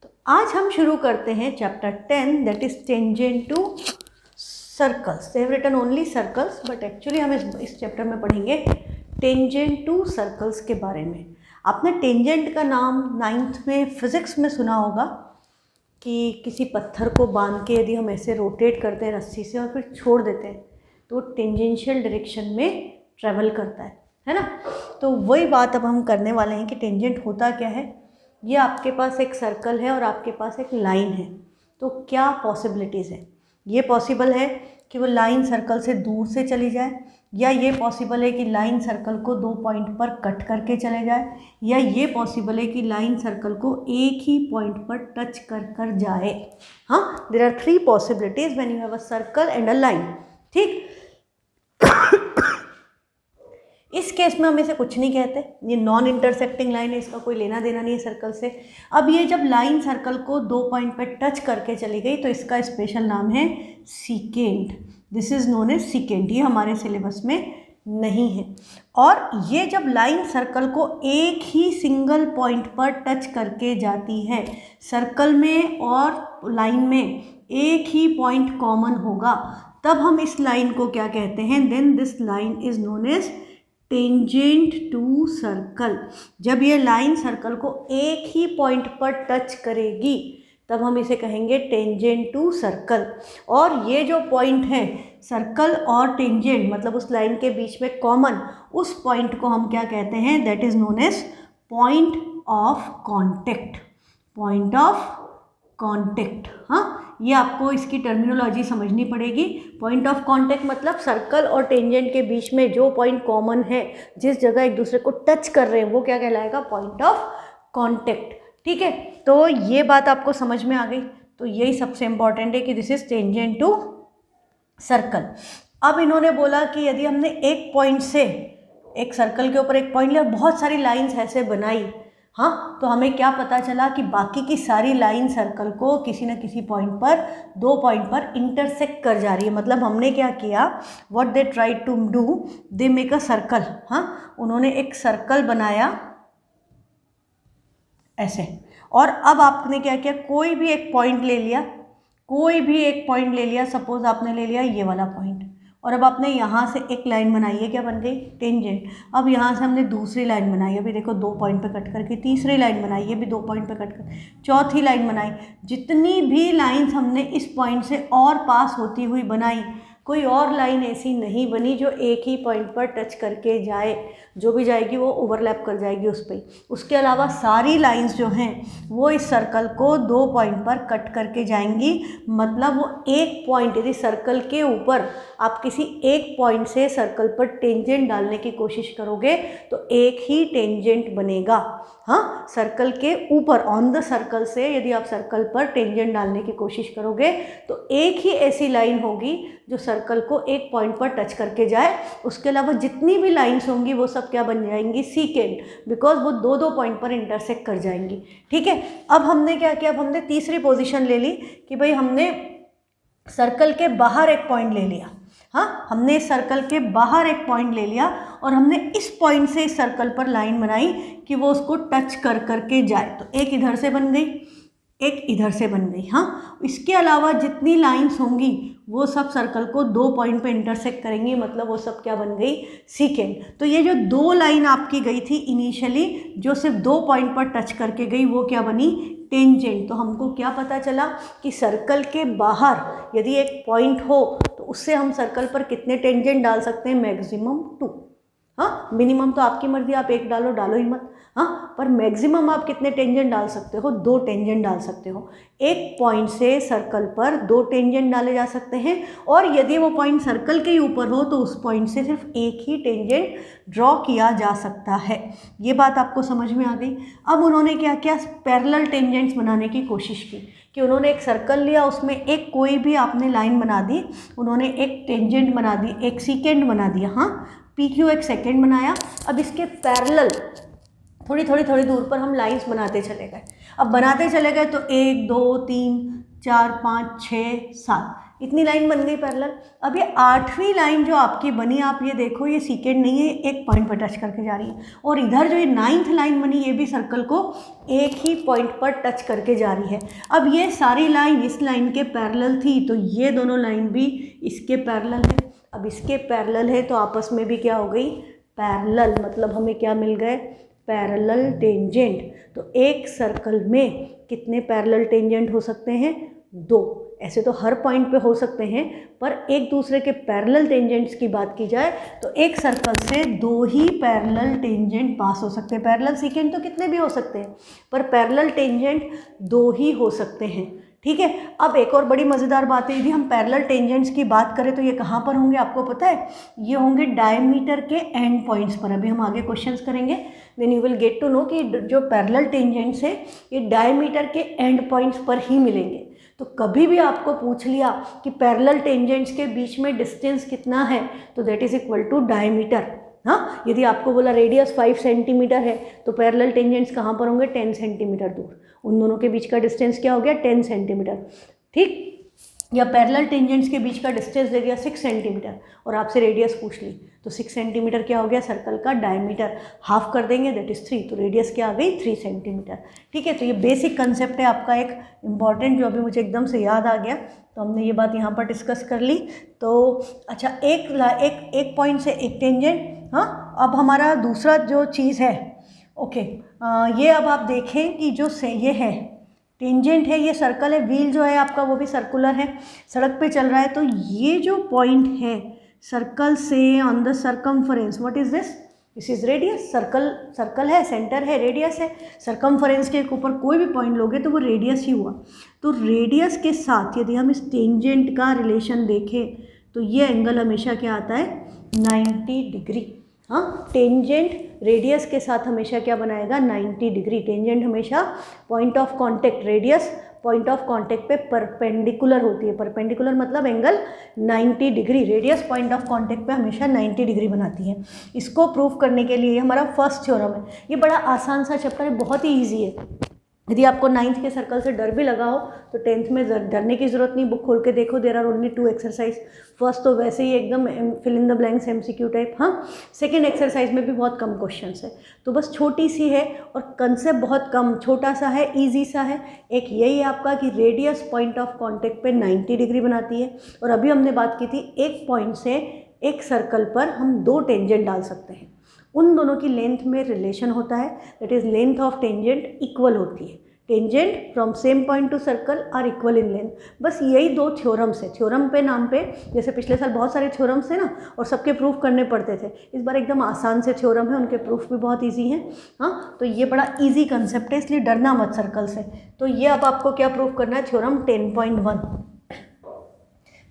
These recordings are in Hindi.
तो आज हम शुरू करते हैं chapter 10 that is tangent to circles. They have written only circles but actually हम इस चैप्टर में पढ़ेंगे टेंजेंट टू सर्कल्स के बारे में। आपने टेंजेंट का नाम 9th में फिजिक्स में सुना होगा कि किसी पत्थर को बांध के यदि हम ऐसे रोटेट करते हैं रस्सी से और फिर छोड़ देते हैं तो टेंजेंशियल डायरेक्शन में ट्रैवल करता है ना। तो वही बात अब हम करने वाले हैं कि टेंजेंट होता क्या है। ये आपके पास एक सर्कल है और आपके पास एक लाइन है, तो क्या पॉसिबिलिटीज़ है। ये पॉसिबल है कि वो लाइन सर्कल से दूर से चली जाए, या ये पॉसिबल है कि लाइन सर्कल को 2 पॉइंट पर कट करके चले जाए, या ये पॉसिबल है कि लाइन सर्कल को एक ही पॉइंट पर टच कर जाए। हाँ, there are 3 possibilities when you have a circle and a line. ठीक, इस केस में हम इसे कुछ नहीं कहते, ये नॉन इंटरसेक्टिंग लाइन है, इसका कोई लेना देना नहीं है सर्कल से। अब ये जब लाइन सर्कल को 2 पॉइंट पर टच करके चली गई तो इसका स्पेशल नाम है secant. This is known as secant. ये हमारे सिलेबस में नहीं है। और ये जब लाइन सर्कल को एक ही सिंगल पॉइंट पर टच करके जाती है, सर्कल में और लाइन में एक ही पॉइंट कॉमन होगा, तब हम इस लाइन को क्या कहते हैं, then this line is known as tangent to circle. जब ये लाइन सर्कल को एक ही पॉइंट पर टच करेगी तब हम इसे कहेंगे टेंजेंट टू सर्कल। और ये जो पॉइंट है सर्कल और टेंजेंट मतलब उस लाइन के बीच में कॉमन, उस पॉइंट को हम क्या कहते हैं, that is known as point of contact. Point of contact. हाँ, ये आपको इसकी टर्मिनोलॉजी समझनी पड़ेगी। पॉइंट ऑफ कॉन्टेक्ट मतलब सर्कल और टेंजेंट के बीच में जो पॉइंट कॉमन है, जिस जगह एक दूसरे को टच कर रहे हैं, वो क्या कहलाएगा, पॉइंट ऑफ कॉन्टेक्ट। ठीक है, तो ये बात आपको समझ में आ गई। तो यही सबसे इंपॉर्टेंट है कि this is tangent to circle. अब इन्होंने बोला कि यदि हमने एक पॉइंट से, एक सर्कल के ऊपर एक पॉइंट लिया, बहुत सारी लाइंस ऐसे बनाई, हाँ, तो हमें क्या पता चला कि बाकी की सारी लाइन सर्कल को किसी न किसी पॉइंट पर, 2 पॉइंट पर इंटरसेक्ट कर जा रही है। मतलब हमने क्या किया, what they try to do, they make a circle. हाँ, उन्होंने एक सर्कल बनाया ऐसे, और अब आपने क्या किया, कोई भी एक पॉइंट ले लिया, कोई भी एक पॉइंट ले लिया, सपोज आपने ले लिया ये वाला पॉइंट, और अब आपने यहाँ से एक लाइन बनाई है, क्या बन गई, टेंजेंट। अब यहाँ से हमने दूसरी लाइन बनाई, अभी देखो 2 पॉइंट पे कट करके, तीसरी लाइन बनाई, ये भी 2 पॉइंट पे कट कर, चौथी लाइन बनाई। जितनी भी लाइंस हमने इस पॉइंट से और पास होती हुई बनाई, कोई और लाइन ऐसी नहीं बनी जो एक ही पॉइंट पर टच करके जाए। जो भी जाएगी वो ओवरलैप कर जाएगी उस पर। उसके अलावा सारी लाइंस जो हैं वो इस सर्कल को 2 पॉइंट पर कट करके जाएंगी। मतलब वो एक पॉइंट, यदि सर्कल के ऊपर आप किसी एक पॉइंट से सर्कल पर टेंजेंट डालने की कोशिश करोगे तो एक ही टेंजेंट बनेगा। हाँ, सर्कल के ऊपर, ऑन द सर्कल से यदि आप सर्कल पर टेंजेंट डालने की कोशिश करोगे तो एक ही ऐसी लाइन होगी जो सर्कल को एक पॉइंट पर टच करके जाए। उसके अलावा जितनी भी लाइंस होंगी वो सब क्या बन जाएंगी, सीकेंट, बिकॉज वो 2-2 पॉइंट पर इंटरसेक्ट कर जाएंगी। ठीक है, अब हमने क्या किया, अब हमने तीसरी पोजीशन ले ली कि भाई हमने सर्कल के बाहर एक पॉइंट ले लिया। हाँ, हमने सर्कल के बाहर एक पॉइंट ले लिया और हमने इस पॉइंट से इस सर्कल पर लाइन बनाई कि वो उसको टच कर करके जाए। तो एक इधर से बन गई, एक इधर से बन गई। हाँ, इसके अलावा जितनी लाइंस होंगी वो सब सर्कल को 2 पॉइंट पे इंटरसेक्ट करेंगी, मतलब वो सब क्या बन गई, सीकेंट। तो ये जो 2 लाइन आपकी गई थी इनिशियली, जो सिर्फ 2 पॉइंट पर टच करके गई, वो क्या बनी, टेंजेंट। तो हमको क्या पता चला कि सर्कल के बाहर यदि एक पॉइंट हो तो उससे हम सर्कल पर कितने टेंजेंट डाल सकते हैं, मैक्सिमम 2। हाँ, मिनिमम तो आपकी मर्जी, आप एक डालो, डालो ही मत। हाँ, पर मैक्सिमम आप कितने टेंजेंट डाल सकते हो, 2 टेंजेंट डाल सकते हो। एक पॉइंट से सर्कल पर 2 टेंजेंट डाले जा सकते हैं, और यदि वो पॉइंट सर्कल के ऊपर हो तो उस पॉइंट से सिर्फ एक ही टेंजेंट ड्रॉ किया जा सकता है। ये बात आपको समझ में आ गई। अब उन्होंने क्या किया, पैरेलल टेंजेंट्स बनाने की कोशिश की, कि उन्होंने एक सर्कल लिया, उसमें एक कोई भी आपने लाइन बना दी, उन्होंने एक टेंजेंट बना दी, एक सीकेंट बना दिया। हाँ, PQ एक सेकेंड बनाया। अब इसके पैरेलल थोड़ी दूर पर हम लाइंस बनाते चले गए। अब बनाते चले गए तो 1 2 3 4 5 6 7, इतनी लाइन बन गई पैरेलल। अब ये 8वीं लाइन जो आपकी बनी, आप ये देखो ये सीकेंड नहीं है, एक पॉइंट पर टच करके जा रही है। और इधर जो ये 9th लाइन बनी, ये भी सर्कल को एक ही पॉइंट पर टच करके जा रही है। अब ये सारी लाइन इस लाइन के पैरेलल थी, तो ये दोनों लाइन भी इसके पैरेलल है। अब इसके पैरेलल है तो आपस में भी क्या हो गई, पैरेलल, मतलब हमें क्या मिल गए, पैरेलल टेंजेंट। तो एक सर्कल में कितने पैरेलल टेंजेंट हो सकते हैं, 2। ऐसे तो हर पॉइंट पे हो सकते हैं, पर एक दूसरे के पैरेलल टेंजेंट्स की बात की जाए तो एक सर्कल से 2 ही पैरेलल टेंजेंट पास हो सकते हैं। पैरेलल सेकेंड तो कितने भी हो सकते हैं, पर पैरेलल टेंजेंट 2 ही हो सकते हैं। ठीक है। अब एक और बड़ी मज़ेदार बात है, यदि हम पैरेलल टेंजेंट्स की बात करें तो ये कहाँ पर होंगे आपको पता है, ये होंगे डायमीटर के एंड पॉइंट्स पर। अभी हम आगे क्वेश्चंस करेंगे, then you will get to know कि जो पैरेलल टेंजेंट्स है ये डायमीटर के एंड पॉइंट्स पर ही मिलेंगे। तो कभी भी आपको पूछ लिया कि पैरेलल टेंजेंट्स के बीच में डिस्टेंस कितना है, तो that is equal to diameter. हाँ, यदि आपको बोला रेडियस 5 सेंटीमीटर है तो पैरेलल टेंजेंट्स कहाँ पर होंगे, 10 सेंटीमीटर दूर। उन दोनों के बीच का डिस्टेंस क्या हो गया, 10 सेंटीमीटर। ठीक, या पैरेलल टेंजेंट्स के बीच का डिस्टेंस दे दिया 6 सेंटीमीटर और आपसे रेडियस पूछ ली, तो 6 सेंटीमीटर क्या हो गया, सर्कल का डायमीटर। हाफ कर देंगे दैट इज़ 3, तो रेडियस क्या आ गई, 3 सेंटीमीटर। ठीक है, तो ये बेसिक कंसेप्ट है आपका एक इम्पॉर्टेंट, जो अभी मुझे एकदम से याद आ गया, तो हमने ये बात यहाँ पर डिस्कस कर ली। तो अच्छा, एक पॉइंट से एक टेंजेंट। हाँ, अब हमारा दूसरा जो चीज़ है, ओके, ये अब आप देखें कि जो से ये है टेंजेंट है, ये सर्कल है, व्हील जो है आपका वो भी सर्कुलर है, सड़क पे चल रहा है। तो ये जो पॉइंट है सर्कल से on the circumference, what is this, this is radius. Circle है, सेंटर है, रेडियस है। सर्कमफरेंस के ऊपर कोई भी पॉइंट लोगे तो वो रेडियस ही हुआ। तो रेडियस के साथ यदि हम इस टेंजेंट का रिलेशन देखें तो ये एंगल हमेशा क्या आता है, 90 डिग्री। हाँ, टेंजेंट रेडियस के साथ हमेशा क्या बनाएगा, 90 डिग्री। टेंजेंट हमेशा point of contact, radius point of contact पे परपेंडिकुलर होती है। परपेंडिकुलर मतलब angle 90 degree, radius point of contact पे हमेशा 90 डिग्री बनाती है। इसको प्रूव करने के लिए हमारा फर्स्ट थ्योरम है। ये बड़ा आसान सा चैप्टर है, बहुत ही ईजी है। यदि आपको 9th के सर्कल से डर भी लगा हो तो 10th में डरने की ज़रूरत नहीं। बुक खोल के देखो, there are only 2 exercise. First तो वैसे ही एकदम fill in the blanks MCQ type. हाँ, सेकेंड एक्सरसाइज में भी बहुत कम क्वेश्चंस है, तो बस छोटी सी है और कंसेप्ट बहुत कम, छोटा सा है, ईजी सा है। एक यही है आपका कि रेडियस पॉइंट ऑफ कॉन्टेक्ट पे 90 डिग्री बनाती है। और अभी हमने बात की थी एक पॉइंट से एक सर्कल पर हम 2 टेंजेंट डाल सकते हैं, उन दोनों की लेंथ में रिलेशन होता है, that is length of tangent equal होती है। Tangent from same point to circle are equal in length. बस यही 2 थ्योरम्स है। थ्योरम पे नाम पे, जैसे पिछले साल बहुत सारे थ्योरम्स थे ना और सबके प्रूफ करने पड़ते थे, इस बार एकदम आसान से थ्योरम है, उनके प्रूफ भी बहुत ईजी हैं। हाँ, तो ये बड़ा ईजी कंसेप्ट है, इसलिए डरना मत सर्कल से। तो ये अब आपको क्या प्रूफ करना है, theorem 10.1।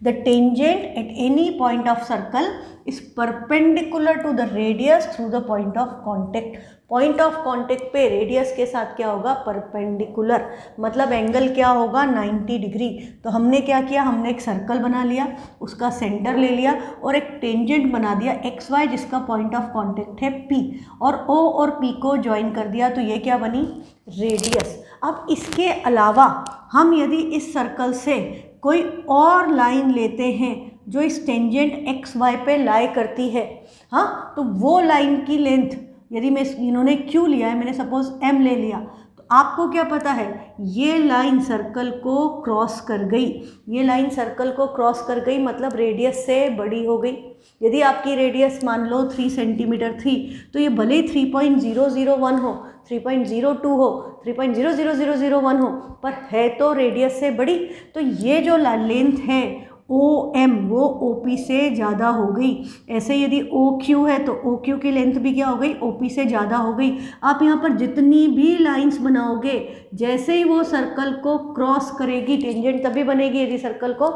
The tangent at any point of circle is perpendicular to the radius through the point of contact. Point of contact पे रेडियस के साथ क्या होगा, परपेंडिकुलर, मतलब एंगल क्या होगा, 90 डिग्री। तो हमने क्या किया, हमने एक सर्कल बना लिया, उसका सेंटर ले लिया और एक टेंजेंट बना दिया XY, जिसका पॉइंट ऑफ कॉन्टेक्ट है P, और O और P को ज्वाइन कर दिया, तो ये क्या बनी, रेडियस। अब इसके अलावा हम यदि इस सर्कल से कोई और लाइन लेते हैं जो इस टेंजेंट XY पे लाई करती है, हाँ, तो वो लाइन की लेंथ, यदि मैं इन्होंने Q लिया है, मैंने सपोज M ले लिया, तो आपको क्या पता है, ये लाइन सर्कल को क्रॉस कर गई, ये लाइन सर्कल को क्रॉस कर गई, मतलब रेडियस से बड़ी हो गई। यदि आपकी रेडियस मान लो 3 सेंटीमीटर थी, तो ये भले ही 3.001 हो, 3.02 हो, 3.00001 हो, पर है तो रेडियस से बड़ी। तो ये जो लेंथ है OM वो OP से ज़्यादा हो गई। ऐसे यदि OQ है तो OQ की लेंथ भी क्या हो गई, OP से ज़्यादा हो गई। आप यहाँ पर जितनी भी लाइंस बनाओगे, जैसे ही वो सर्कल को क्रॉस करेगी, टेंजेंट तभी बनेगी यदि सर्कल को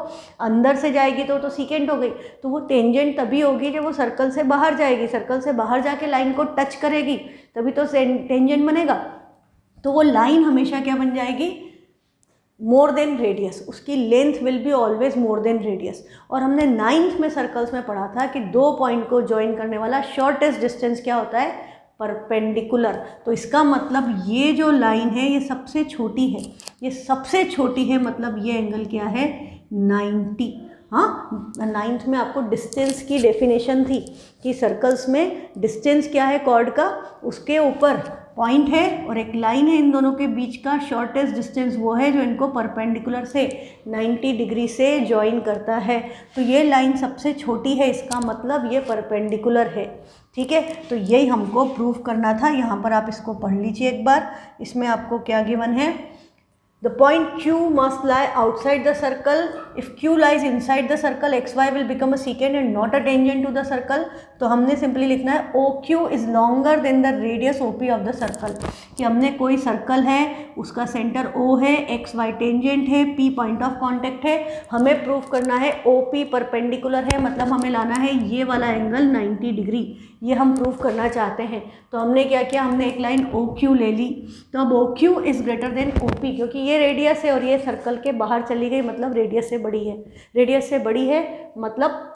अंदर से जाएगी तो सीकेंट हो गई, तो वो टेंजेंट तभी होगी जब वो सर्कल से बाहर जाएगी, सर्कल से बाहर जाके लाइन को टच करेगी, तभी तो टेंजेंट बनेगा। तो वो लाइन हमेशा क्या बन जाएगी, मोर देन रेडियस, उसकी length will be always more than radius. और हमने 9th में सर्कल्स में पढ़ा था कि 2 पॉइंट को ज्वाइन करने वाला शॉर्टेस्ट डिस्टेंस क्या होता है, परपेंडिकुलर। तो इसका मतलब ये जो लाइन है ये सबसे छोटी है, ये सबसे छोटी है, मतलब ये एंगल क्या है 90। हाँ, 9th में आपको डिस्टेंस की डेफिनेशन थी कि सर्कल्स में डिस्टेंस क्या है कॉर्ड का, उसके ऊपर पॉइंट है और एक लाइन है इन दोनों के बीच का, शॉर्टेस्ट डिस्टेंस वो है जो इनको परपेंडिकुलर से 90 डिग्री से ज्वाइन करता है। तो ये लाइन सबसे छोटी है, इसका मतलब ये परपेंडिकुलर है। ठीक है, तो यही हमको प्रूव करना था। यहाँ पर आप इसको पढ़ लीजिए एक बार। इसमें आपको क्या गिवन है, The point Q must lie outside the circle. If Q lies inside the circle, XY will become a secant and not a tangent to the circle. तो हमने सिंपली लिखना है OQ is longer than the radius OP of the circle। कि हमने कोई सर्कल है, उसका सेंटर O है, XY टेंजेंट है, P पॉइंट ऑफ कॉन्टेक्ट है, हमें प्रूव करना है OP परपेंडिकुलर है, मतलब हमें लाना है ये वाला एंगल 90 डिग्री, ये हम प्रूव करना चाहते हैं। तो हमने क्या किया, हमने एक लाइन OQ ले ली। तो अब OQ is greater than OP, क्योंकि ये रेडियस है और ये सर्कल के बाहर चली गई, मतलब रेडियस से बड़ी है, रेडियस से बड़ी है मतलब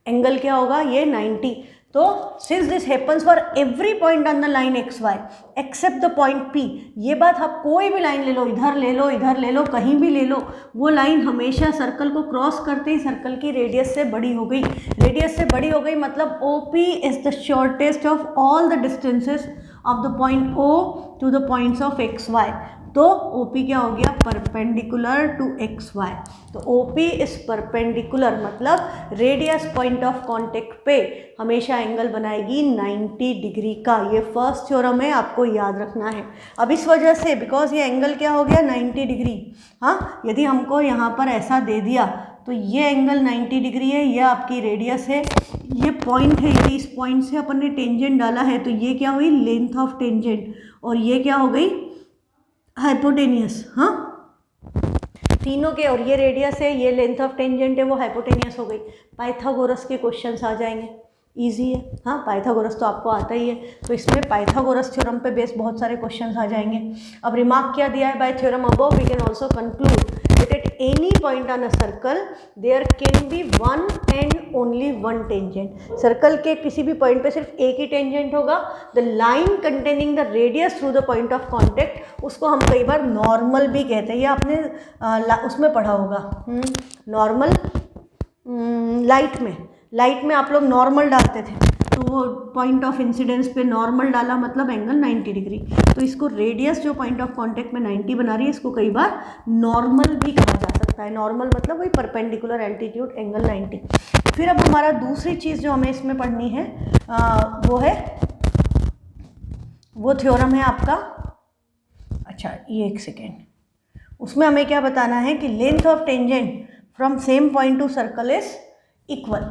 एंगल क्या होगा, ये 90। तो since this happens for every point on the line XY except the point P, ये बात आप कोई भी लाइन ले लो, इधर ले लो, इधर ले लो, कहीं भी ले लो, वो लाइन हमेशा सर्कल को क्रॉस करते ही सर्कल की रेडियस से बड़ी हो गई। रेडियस से बड़ी हो गई मतलब OP is the shortest of all the distances of the point O to the points of XY। तो OP क्या हो गया, परपेंडिकुलर टू XY। तो OP इज परपेंडिकुलर, मतलब रेडियस पॉइंट ऑफ कांटेक्ट पे हमेशा एंगल बनाएगी 90 डिग्री का। ये फर्स्ट थ्योरम है, आपको याद रखना है। अब इस वजह से बिकॉज ये एंगल क्या हो गया 90 डिग्री, हाँ, यदि हमको यहाँ पर ऐसा दे दिया तो ये एंगल 90 डिग्री है, ये आपकी रेडियस है, ये पॉइंट है, यदि इस पॉइंट से अपन ने टेंजेंट डाला है तो ये क्या हुई, लेंथ ऑफ टेंजेंट, और ये क्या हो गई, हाइपोटेनियस। हाँ, तीनों के, और ये रेडियस है, ये लेंथ ऑफ टेंजेंट है, वो हाइपोटेनियस हो गई। पाइथागोरस के क्वेश्चंस आ जाएंगे, इजी है। हाँ, पाइथागोरस तो आपको आता ही है, तो इसमें पाइथागोरस थ्योरम पे बेस बहुत सारे क्वेश्चंस आ जाएंगे। अब रिमार्क क्या दिया है, by theorem above we can also conclude that at any point on a circle there can be one and only one tangent। Circle के किसी भी पॉइंट पे सिर्फ एक ही टेंजेंट होगा। The line containing the radius through the point of contact, उसको हम कई बार नॉर्मल भी कहते हैं, ये आपने उसमें पढ़ा होगा, नॉर्मल। लाइट में आप लोग नॉर्मल डालते थे, तो वो पॉइंट ऑफ इंसिडेंस पे नॉर्मल डाला मतलब एंगल 90 डिग्री। तो इसको रेडियस जो पॉइंट ऑफ कांटेक्ट में 90 बना रही है, इसको कई बार नॉर्मल भी कहा जा सकता है। नॉर्मल मतलब वही परपेंडिकुलर एल्टीट्यूड एंगल 90। फिर अब हमारा दूसरी चीज़ जो हमें इसमें पढ़नी है वो थ्योरम है आपका, अच्छा ये एक सेकेंड, उसमें हमें क्या बताना है कि length of tangent from same point to circle is equal,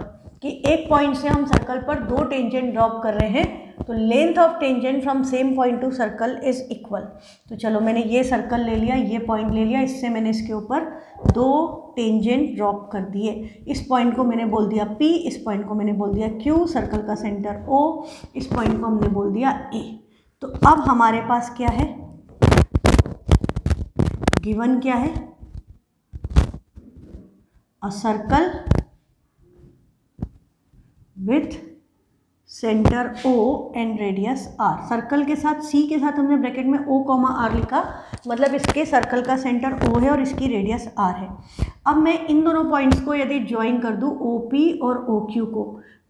कि एक पॉइंट से हम सर्कल पर दो टेंजेंट ड्रॉप कर रहे हैं, तो length of tangent from same point to circle is equal. तो चलो मैंने ये सर्कल ले लिया, ये पॉइंट ले लिया, इससे मैंने इसके ऊपर दो टेंजेंट ड्रॉप कर दिए। इस पॉइंट को मैंने बोल दिया P, इस पॉइंट को मैंने बोल दिया Q, सर्कल का सेंटर O, इस पॉइंट को हमने बोल दिया A। तो अब हमारे पास क्या है, गिवन क्या है, a circle with centre O and radius R। Circle के साथ C के साथ हमने ब्रैकेट में O, R लिखा, मतलब इसके सर्कल का सेंटर O है और इसकी रेडियस R है। अब मैं इन दोनों पॉइंट्स को यदि ज्वाइन कर दूं, OP और OQ को,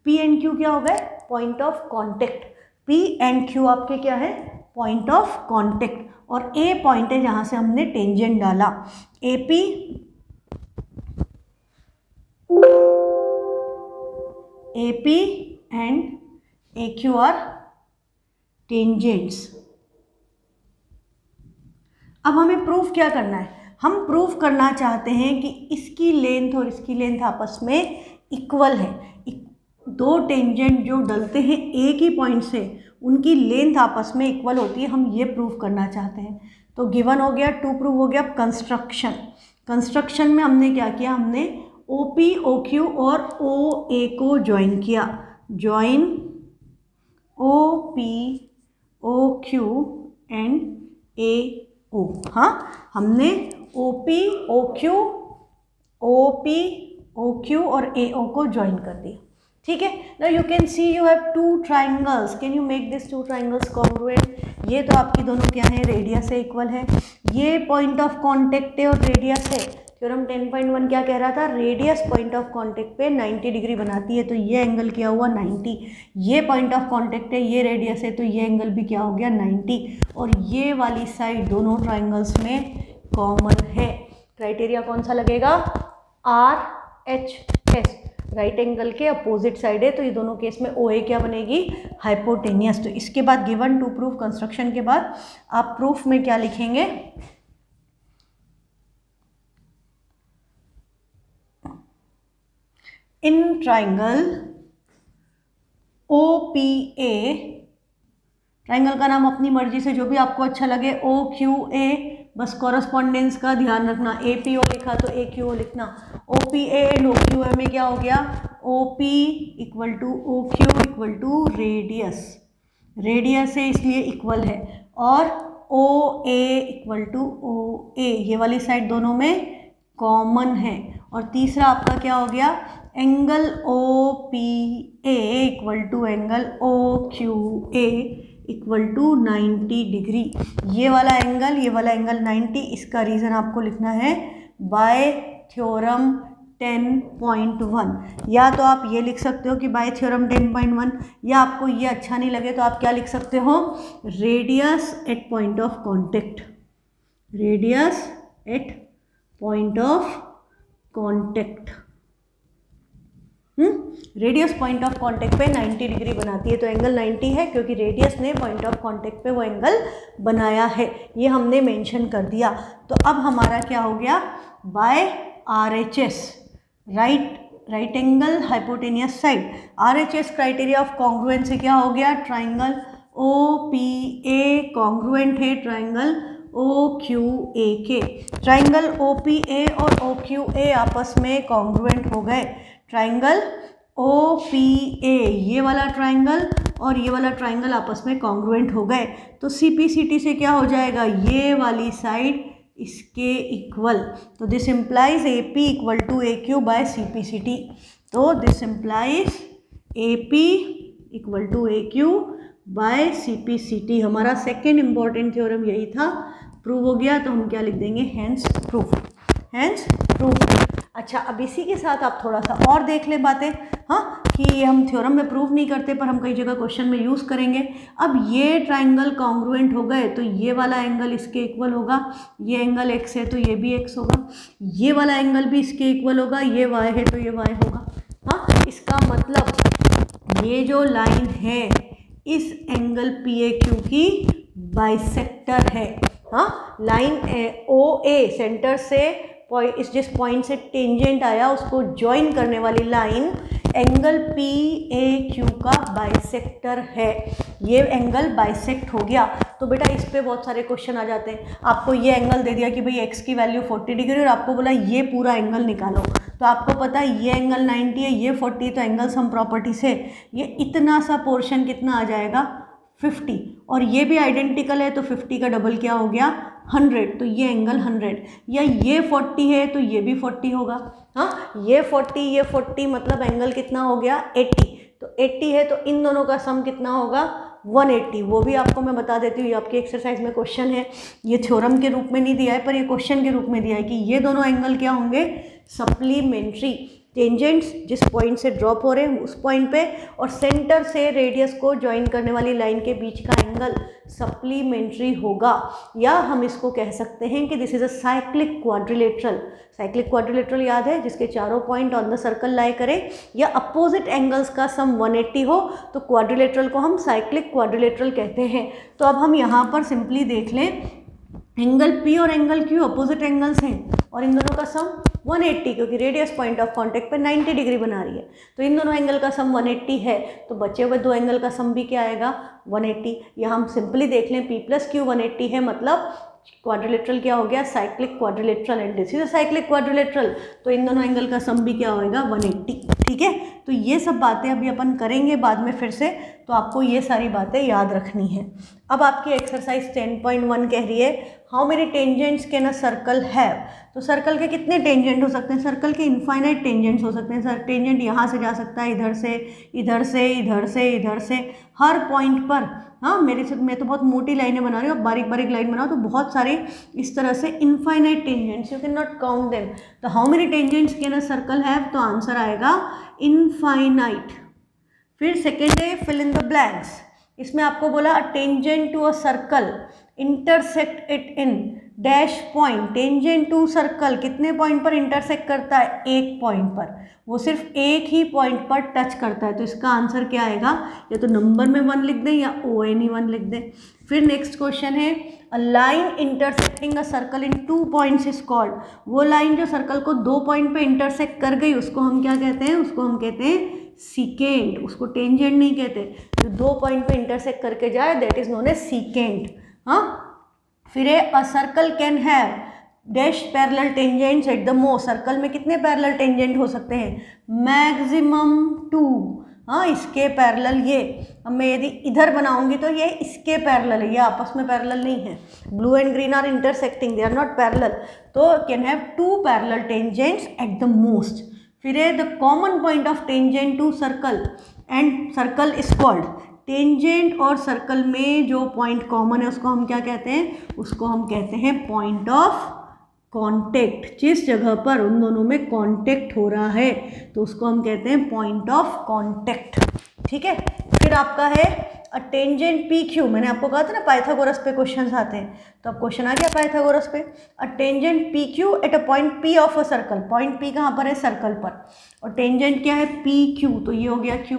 P एंड Q क्या हो गए, point of contact. P and Q आपके क्या है, पॉइंट ऑफ कॉन्टेक्ट, और A पॉइंट है जहां से हमने टेंजेंट डाला। AP and AQ are tangents. अब हमें प्रूफ क्या करना है, हम प्रूफ करना चाहते हैं कि इसकी लेंथ और इसकी लेंथ आपस में इक्वल है। दो टेंजेंट जो डलते हैं एक ही पॉइंट से, उनकी लेंथ आपस में इक्वल होती है, हम ये प्रूफ करना चाहते हैं। तो गिवन हो गया, टू प्रूव हो गया। कंस्ट्रक्शन में हमने क्या किया, हमने OP, OQ और OA को ज्वाइन किया। Join OP, OQ and AO। हाँ, हमने OP, OQ और AO को ज्वाइन कर दिया। ठीक है। Now you can see you have two triangles, can you make this two triangles congruent. ये तो आपकी दोनों क्या है, रेडियस है, इक्वल है। ये पॉइंट ऑफ कॉन्टेक्ट है और रेडियस है। थ्योरम 10.1 क्या कह रहा था, रेडियस पॉइंट ऑफ कॉन्टेक्ट पे 90 डिग्री बनाती है, तो ये एंगल क्या हुआ 90। ये पॉइंट ऑफ कॉन्टेक्ट है, ये रेडियस है, तो ये एंगल भी क्या हो गया 90। और ये वाली साइड दोनों ट्राइंगल्स में कॉमन है। क्राइटेरिया कौन सा लगेगा, RHS, राइट एंगल के अपोजिट साइड है, तो ये दोनों केस में OA क्या बनेगी, हाइपोटेनियस। तो इसके बाद गिवन टू प्रूफ कंस्ट्रक्शन के बाद आप प्रूफ में क्या लिखेंगे, इन ट्राइंगल OPA, ट्राइंगल का नाम अपनी मर्जी से जो भी आपको अच्छा लगे, OQA, बस कॉरस्पॉन्डेंस का ध्यान रखना, APO लिखा तो AQO लिखना। OPA एंड OQA में क्या हो गया, OP equal to OQ equal to radius, radius है इसलिए इक्वल है, और OA इक्वल टू OA, ये वाली साइड दोनों में कॉमन है। और तीसरा आपका क्या हो गया, angle OPA equal to angle OQA equal to 90 degree. ये वाला एंगल 90, इसका रीज़न आपको लिखना है बाय थ्योरम 10.1, या तो आप ये लिख सकते हो कि बाय थ्योरम 10.1, या आपको ये अच्छा नहीं लगे तो आप क्या लिख सकते हो, radius at point of contact, radius at point of contact. Radius point of contact पे 90 डिग्री बनाती है, तो एंगल 90 है क्योंकि रेडियस ने पॉइंट ऑफ कॉन्टेक्ट पे वो एंगल बनाया है, ये हमने मेंशन कर दिया। तो अब हमारा क्या हो गया, by RHS, right angle hypotenuse side, RHS criteria of congruence से क्या हो गया, ट्राइंगल OPA कॉन्ग्रुएंट है ट्राइंगल OQA के, ट्राइंगल OPA और OQA आपस में कॉन्ग्रुएंट हो गए। ट्राइंगल OPA, ये वाला ट्राइंगल और ये वाला ट्राइंगल आपस में कॉन्ग्रुएंट हो गए, तो CPCT से क्या हो जाएगा, ये वाली साइड इसके इक्वल, तो this implies AP equal to AQ by CPCT, तो this implies AP equal to AQ by CPCT। हमारा सेकेंड इंपॉर्टेंट थ्योरम यही था, प्रूव हो गया, तो हम क्या लिख देंगे, हैंस प्रूफ, हैंस प्रूफ। अच्छा, अब इसी के साथ आप थोड़ा सा और देख ले बातें, हाँ, कि हम थ्योरम में प्रूव नहीं करते पर हम कई जगह क्वेश्चन में यूज़ करेंगे। अब ये ट्राइंगल कॉन्ग्रुएंट हो गए, तो ये वाला एंगल इसके इक्वल होगा, ये एंगल x है तो ये भी x होगा, ये वाला एंगल भी इसके इक्वल होगा, ये y है तो ये y होगा। हाँ, इसका मतलब ये जो लाइन है इस एंगल PAQ की बाइसेक्टर है। हाँ, लाइन OA सेंटर से इस जिस पॉइंट से टेंजेंट आया उसको ज्वाइन करने वाली लाइन एंगल PAQ का बाइसेक्टर है, ये एंगल बाइसेक्ट हो गया। तो बेटा इस पे बहुत सारे क्वेश्चन आ जाते हैं, आपको ये एंगल दे दिया कि भाई x की वैल्यू 40 डिग्री और आपको बोला ये पूरा एंगल निकालो, तो आपको पता है ये एंगल 90 है, ये 40, तो एंगल सम प्रॉपर्टी से ये इतना सा पोर्शन कितना आ जाएगा 50, और ये भी आइडेंटिकल है तो 50 का डबल क्या हो गया 100, तो ये एंगल 100, या ये 40 है तो ये भी 40 होगा। हाँ, ये 40 मतलब एंगल कितना हो गया 80, तो 80 है तो इन दोनों का सम कितना होगा 180। वो भी आपको मैं बता देती हूँ, ये आपकी एक्सरसाइज में क्वेश्चन है, ये थ्योरम के रूप में नहीं दिया है पर ये क्वेश्चन के रूप में दिया है कि ये दोनों एंगल क्या होंगे, सप्लीमेंट्री, टेंजेंट्स जिस पॉइंट से ड्रॉप हो रहे हैं उस पॉइंट पे और सेंटर से रेडियस को ज्वाइन करने वाली लाइन के बीच का एंगल सप्लीमेंट्री होगा, या हम इसको कह सकते हैं कि this is a cyclic quadrilateral. Cyclic quadrilateral याद है, जिसके चारों पॉइंट ऑन द सर्कल लाई करें या अपोजिट एंगल्स का सम 180 हो, तो क्वाड्रिलेटरल को हम साइक्लिक क्वाड्रिलेटरल कहते हैं। तो अब हम यहाँ पर सिंपली देख लें, एंगल P और एंगल Q अपोजिट एंगल्स हैं और इन दोनों का सम 180, क्योंकि रेडियस पॉइंट ऑफ कांटेक्ट पे 90 डिग्री बना रही है, तो इन दोनों एंगल का सम 180 है, तो बचे हुए दो एंगल का सम भी क्या आएगा 180। या हम सिंपली देख लें P + Q 180 है, मतलब क्वाड्रिलेटरल क्या हो गया cyclic quadrilateral, and this is a cyclic quadrilateral, तो इन दोनों एंगल का सम भी क्या होएगा 180। ठीक है। तो ये सब बातें अभी अपन करेंगे बाद में फिर से, तो आपको ये सारी बातें याद रखनी है। अब आपकी एक्सरसाइज 10.1 कह रही है how many tangents can a circle have. तो सर्कल के कितने टेंजेंट हो सकते हैं? सर्कल के इनफाइनाइट टेंजेंट्स हो सकते हैं। सर टेंजेंट यहाँ से जा सकता है, इधर से, इधर से, इधर से, इधर से, हर पॉइंट पर। हाँ, मैं तो बहुत मोटी लाइनें बना रही हूँ, बारीक बारीक लाइन बनाओ तो बहुत सारे इस तरह से infinite tangents, you can not count them. तो how many tangents can a circle have, तो आंसर आएगा इनफाइनाइट। फिर सेकेंड है फिल इन द ब्लैंक्स। इसमें आपको बोला a tangent to a circle intersect it in dash point. Tangent to circle कितने पॉइंट पर इंटरसेक्ट करता है? एक पॉइंट पर, वो सिर्फ एक ही पॉइंट पर टच करता है। तो इसका आंसर क्या आएगा? या तो नंबर में 1 लिख दें या ONE1 लिख दें। फिर नेक्स्ट क्वेश्चन है a line intersecting a circle in 2 points is called. वो लाइन जो सर्कल को 2 पॉइंट पे इंटरसेक्ट कर गई उसको हम क्या कहते हैं? उसको हम कहते हैं सीकेंट। उसको टेंजेंट नहीं कहते, जो 2 पॉइंट पे इंटरसेक्ट करके जाए that is known as secant. हाँ, फिर a circle can have dash parallel tangents at the most. Circle में कितने पैरेलल टेंजेंट हो सकते हैं? मैक्सिमम 2। हाँ, इसके पैरेलल ये। अब मैं यदि इधर बनाऊंगी तो ये इसके पैरेलल है, ये आपस में पैरेलल नहीं है। Blue and green are intersecting, they are not parallel. तो can have 2 parallel tangents at the most. फिर है the common point of tangent to circle and circle is called. Tangent और सर्कल में जो पॉइंट कॉमन है उसको हम क्या कहते हैं? उसको हम कहते हैं पॉइंट ऑफ कांटेक्ट। जिस जगह पर उन दोनों में कांटेक्ट हो रहा है तो उसको हम कहते हैं पॉइंट ऑफ कांटेक्ट। ठीक है। फिर आपका है अ टेंजेंट PQ। मैंने आपको कहा था ना पाइथागोरस पे क्वेश्चंस आते हैं, तो अब क्वेश्चन आ गया पाइथागोरस पे। A tangent PQ at a point P of a circle. Point P कहाँ पर है? सर्कल पर। और टेंजेंट क्या है? PQ, तो ये हो गया Q।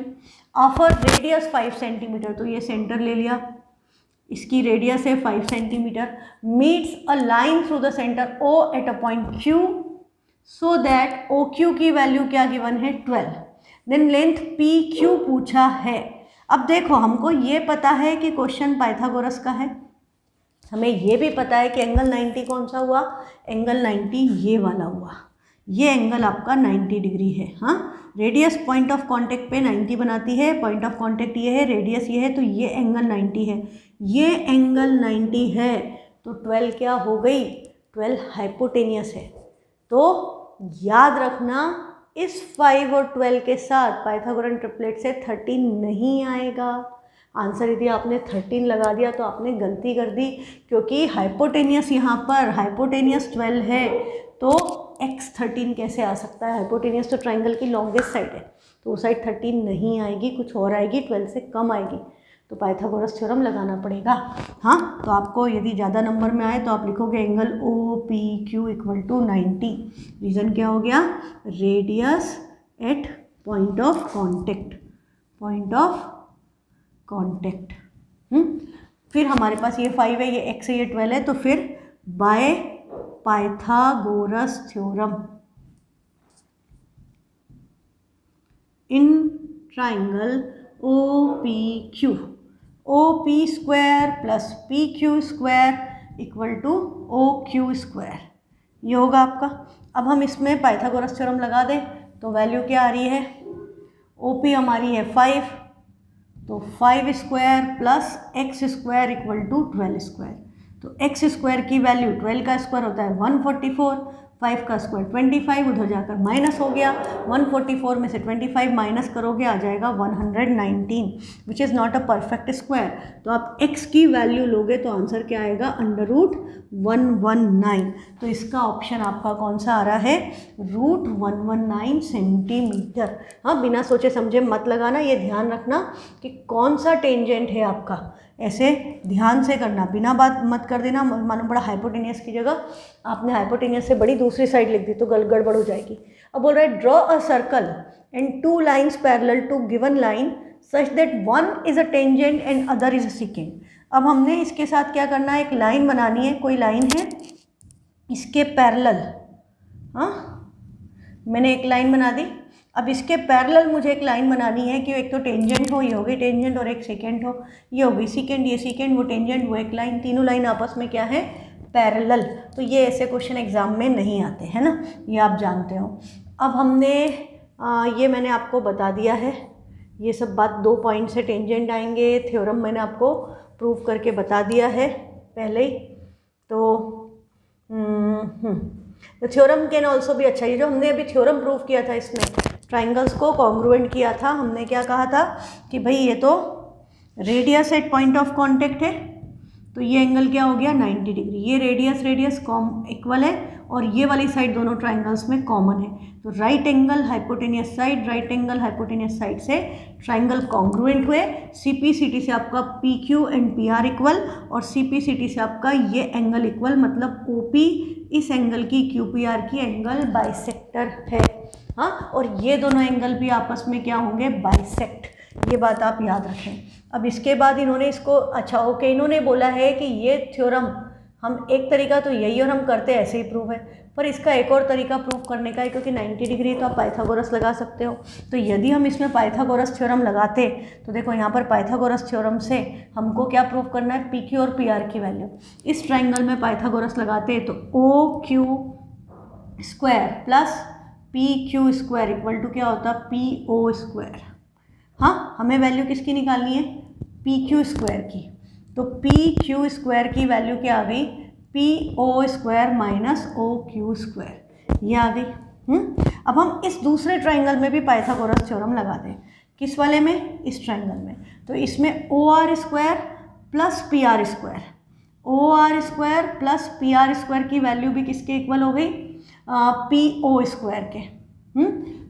Of a radius 5 centimetre, तो ये सेंटर ले लिया, इसकी रेडियस है 5 centimetre. Meets a line through the centre O at a point Q so that OQ की वैल्यू क्या गिवन है? 12। देन लेंथ PQ पूछा है। अब देखो, हमको ये पता है कि क्वेश्चन पाइथागोरस का है, हमें ये भी पता है कि एंगल 90 कौन सा हुआ? एंगल 90 ये वाला हुआ। ये एंगल आपका 90 डिग्री है। हाँ, रेडियस पॉइंट ऑफ कांटेक्ट पे 90 बनाती है, पॉइंट ऑफ कांटेक्ट ये है, रेडियस ये है, तो ये एंगल 90 है। ये एंगल 90 है तो 12 क्या हो गई? 12 हाइपोटेनियस है। तो याद रखना, इस 5 और 12 के साथ पाइथागोरन ट्रिपलेट से 13 नहीं आएगा। आंसर यदि आपने 13 लगा दिया तो आपने गलती कर दी, क्योंकि हाइपोटेनियस यहाँ पर हाइपोटेनियस 12 है तो x13 कैसे आ सकता है? हाइपोटेनियस तो ट्राइंगल की लॉन्गेस्ट साइड है, तो वो साइड 13 नहीं आएगी, कुछ और आएगी, 12 से कम आएगी। तो पाइथागोरस थ्योरम लगाना पड़ेगा। हाँ, तो आपको यदि ज़्यादा नंबर में आए तो आप लिखोगे angle OPQ equal to 90। Reason क्या हो गया? Radius at point of contact, point of contact. फिर हमारे पास ये 5 है, ये x है, ये 12 है, तो फिर by Pythagoras theorem in triangle OPQ, OP square plus PQ square equal to OQ square, ये होगा आपका। अब हम इसमें पाइथागोरस थ्योरम लगा दें तो वैल्यू क्या आ रही है? OP हमारी है 5, तो 5 square plus x square equal to 12 square. तो x स्क्वायर की वैल्यू 12 का स्क्वायर होता है 144, 5 का स्क्वायर 25, उधर जाकर माइनस हो गया, 144 में से 25 माइनस करोगे आ जाएगा 119, which is not a perfect square. तो आप x की वैल्यू लोगे तो आंसर क्या आएगा? √119। तो इसका ऑप्शन आपका कौन सा आ रहा है? √119 सेंटीमीटर। हाँ, बिना सोचे समझे मत लगाना, ये ध्यान रखना कि कौन सा टेंजेंट है आपका, ऐसे ध्यान से करना, बिना बात मत कर देना। मालूम पड़ा हाइपोटेनियस की जगह आपने हाइपोटेनियस से बड़ी दूसरी साइड लिख दी तो गड़बड़ हो जाएगी। अब बोल रहा है draw a circle and 2 lines parallel to given line such that one is a tangent and other is a second. अब हमने इसके साथ क्या करना है? एक लाइन बनानी है, कोई लाइन है इसके पैरेलल। हाँ, मैंने एक लाइन बना दी। अब इसके पैरेलल मुझे एक लाइन बनानी है कि एक तो टेंजेंट हो, ये हो गई टेंजेंट, और एक सेकेंड हो, ये हो गई सेकेंड, ये सेकेंड, वो टेंजेंट, वो एक लाइन, तीनों लाइन आपस में क्या है? पैरेलल। तो ये ऐसे क्वेश्चन एग्जाम में नहीं आते हैं ना, ये आप जानते हो। अब हमने ये मैंने आपको बता दिया है, ये सब बात 2 पॉइंट से टेंजेंट आएंगे, थ्योरम मैंने आपको प्रूव करके बता दिया है पहले ही। तो थ्योरम कैन ऑल्सो भी, अच्छा ये जो हमने अभी थ्योरम प्रूव किया था इसमें ट्राइंगल्स को कॉन्ग्रुएंट किया था, हमने क्या कहा था कि भाई ये तो radius at point of contact है, तो ये एंगल क्या हो गया 90 डिग्री, ये रेडियस कॉम इक्वल है और ये वाली साइड दोनों ट्राइंगल्स में कॉमन है, तो राइट एंगल हाइपोटेनियस साइड से ट्राइंगल कॉन्ग्रुएंट हुए। CPCT से आपका PQ एंड PR इक्वल और CPCT से आपका ये एंगल इक्वल, मतलब OP इस एंगल की QPR की एंगल बाइसेक्टर है। हाँ, और ये दोनों एंगल भी आपस में क्या होंगे, बाइसेक्ट, ये बात आप याद रखें। अब इसके बाद इन्होंने इसको, अच्छा ओके, इन्होंने बोला है कि ये थ्योरम हम एक तरीका तो यही और हम करते ऐसे ही प्रूव है, पर इसका एक और तरीका प्रूव करने का है, क्योंकि 90 डिग्री तो आप पाइथागोरस लगा सकते हो। तो यदि हम इसमें पाइथागोरस थ्योरम लगाते तो देखो यहाँ पर पाइथागोरस थ्योरम से हमको क्या प्रूव करना है, PQ और PR की वैल्यू। इस ट्राइंगल में पाइथागोरस लगाते तो OQ square plus PQ square equal to क्या होता, PO स्क्वायर। हाँ, हमें वैल्यू किसकी निकालनी है, PQ स्क्वायर की, तो PQ स्क्वायर की वैल्यू क्या आ गई, PO square minus OQ square, ये आ गई। अब हम इस दूसरे ट्राइंगल में भी पाइथागोरस थ्योरम लगा दें, किस वाले में, इस ट्राइंगल में, तो इसमें OR square plus PR square, OR square plus PR square की वैल्यू भी किसके इक्वल हो गई, PO स्क्वायर के।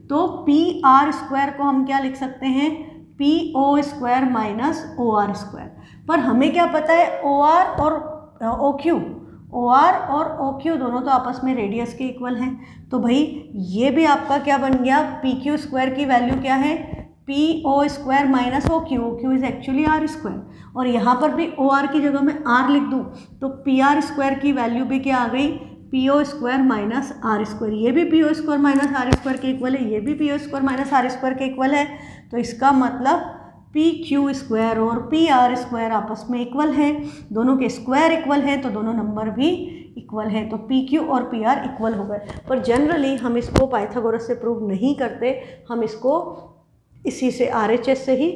तो PR स्क्वायर को हम क्या लिख सकते हैं, PO square minus OR square, पर हमें क्या पता है OR और OQ दोनों तो आपस में रेडियस के इक्वल हैं, तो भाई ये भी आपका क्या बन गया, PQ स्क्वायर की वैल्यू क्या है, PO square minus OQ is actually R square, और यहाँ पर भी OR की जगह मैं R लिख दूँ तो PR स्क्वायर की वैल्यू भी क्या आ गई, PO square minus R square, ये भी PO square minus R square के इक्वल है, ये भी PO square minus R square के इक्वल है, तो इसका मतलब PQ स्क्वायर और PR स्क्वायर आपस में इक्वल है, दोनों के स्क्वायर इक्वल है तो दोनों नंबर भी इक्वल है, तो PQ और PR इक्वल हो गए। पर जनरली हम इसको पाइथागोरस से प्रूव नहीं करते, हम इसको इसी से RHS से ही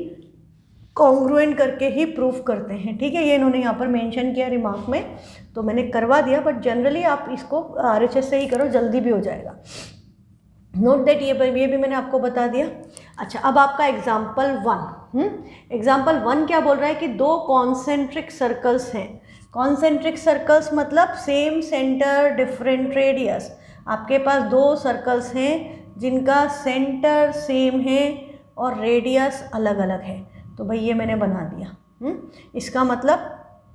कॉन्ग्रुएंट करके ही प्रूफ करते हैं, ठीक है। ये इन्होंने यहाँ पर मेंशन किया रिमार्क में, तो मैंने करवा दिया, बट जनरली आप इसको RHS से ही करो, जल्दी भी हो जाएगा। नोट दैट, ये भी मैंने आपको बता दिया। अच्छा, अब आपका एग्जाम्पल 1 क्या बोल रहा है कि 2 कॉन्सेंट्रिक सर्कल्स हैं। कॉन्सेंट्रिक सर्कल्स मतलब सेम सेंटर डिफरेंट रेडियस। आपके पास 2 सर्कल्स हैं जिनका सेंटर सेम है और रेडियस अलग अलग है, तो भाई ये मैंने बना दिया। इसका मतलब